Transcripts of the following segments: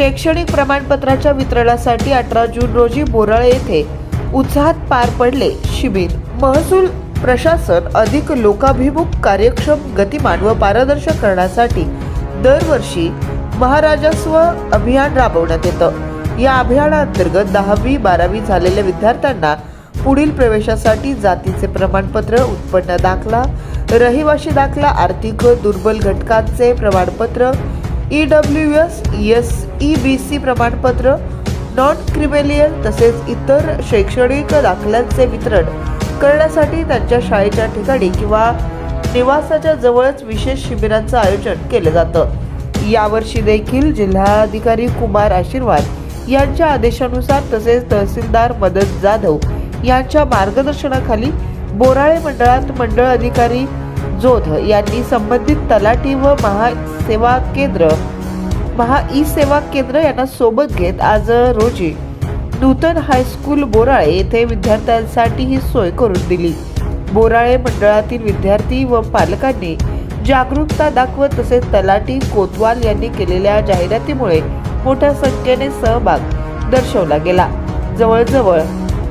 शैक्षणिक प्रमाणपत्राच्या वितरणासाठी 18 जून रोजी बोराळे येथे उत्साहात पार पडले शिबिर। महसूल प्रशासन अधिक लोकाभिमुख, कार्यक्षम, गतिमान व पारदर्शक करण्यासाठी दरवर्षी महाराजस्व अभियान राबवण्यात येतं। या अभियानाअंतर्गत 10वी 12वी झालेल्या विद्यार्थ्यांना पुढील प्रवेशासाठी जातीचे प्रमाणपत्र, उत्पन्न दाखला, रहिवासी दाखला, आर्थिक दुर्बल घटकांचे प्रमाणपत्र, EWS, EBC प्रमाणपत्र, नॉन क्रिमिलियल तसेच इतर शैक्षणिक दाखल्यांचे वितरण करण्यासाठी त्यांच्या शाळेच्या ठिकाणी किंवा निवासाच्या जवळच विशेष शिबिरांचं आयोजन केलं जातं। यावर्षी देखील जिल्हाधिकारी कुमार आशीर्वाद यांच्या आदेशानुसार तसेच तहसीलदार मदत जाधव यांच्या मार्गदर्शनाखाली बोराळे मंडळात मंडळ अधिकारी जोध यांनी संबंधित तलाठी व महा ई सेवा केंद्र यांना सोबत घेत आज रोजी नूतन हायस्कूल बोराळे येथे विद्यार्थ्यांसाठी ही सोय करून दिली। बोराळे मंडळातील विद्यार्थी व पालकांनी जागरूकता दाखवत तसेच तलाठी कोतवाल यांनी केलेल्या जाहिरातीमुळे मोठ्या संख्येने सहभाग दर्शवला गेला। जवळजवळ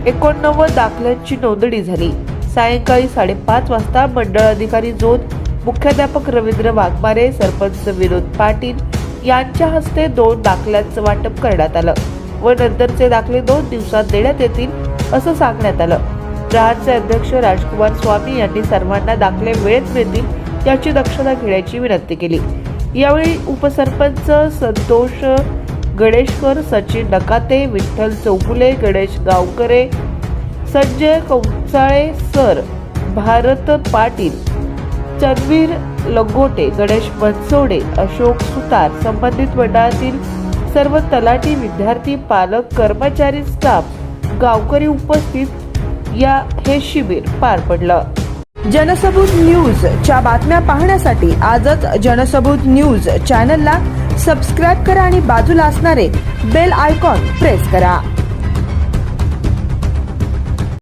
89 दाखल्यांची नोंदणी झाली। सायंकाळी 5:30 वाजता मंडळ अधिकारी जोध, मुख्याध्यापक रवींद्र वाघमारे, सरपंच विनोद पाटील यांच्या हस्ते 2 दाखल्यांचं वाटप करण्यात आलं व नंतरचे दाखले 2 दिवसात देण्यात येतील असं सांगण्यात आलं। प्रहारचे अध्यक्ष राजकुमार स्वामी यांनी सर्वांना दाखले वेळेत मिळतील याची दक्षता घेण्याची विनंती केली। यावेळी उपसरपंच संतोष गणेशकर, सचिन नकाते, विठ्ठल चौगुले, गणेश गावकरे, संजय कौंचाळे सर, भारत पाटील, चंदवीर लंगोटे, गणेश बनसोडे, अशोक सुतार, संबंधित मंडळातील सर्व तलाठी, विद्यार्थी, पालक, कर्मचारी, स्टाफ, गावकरी उपस्थित हे शिबिर पार पडलं। जनसबूत न्यूजच्या बातम्या पाहण्यासाठी आजच जनसबूत न्यूज चॅनलला सबस्क्राईब करा आणि बाजूला असणारे बेल आयकॉन प्रेस करा।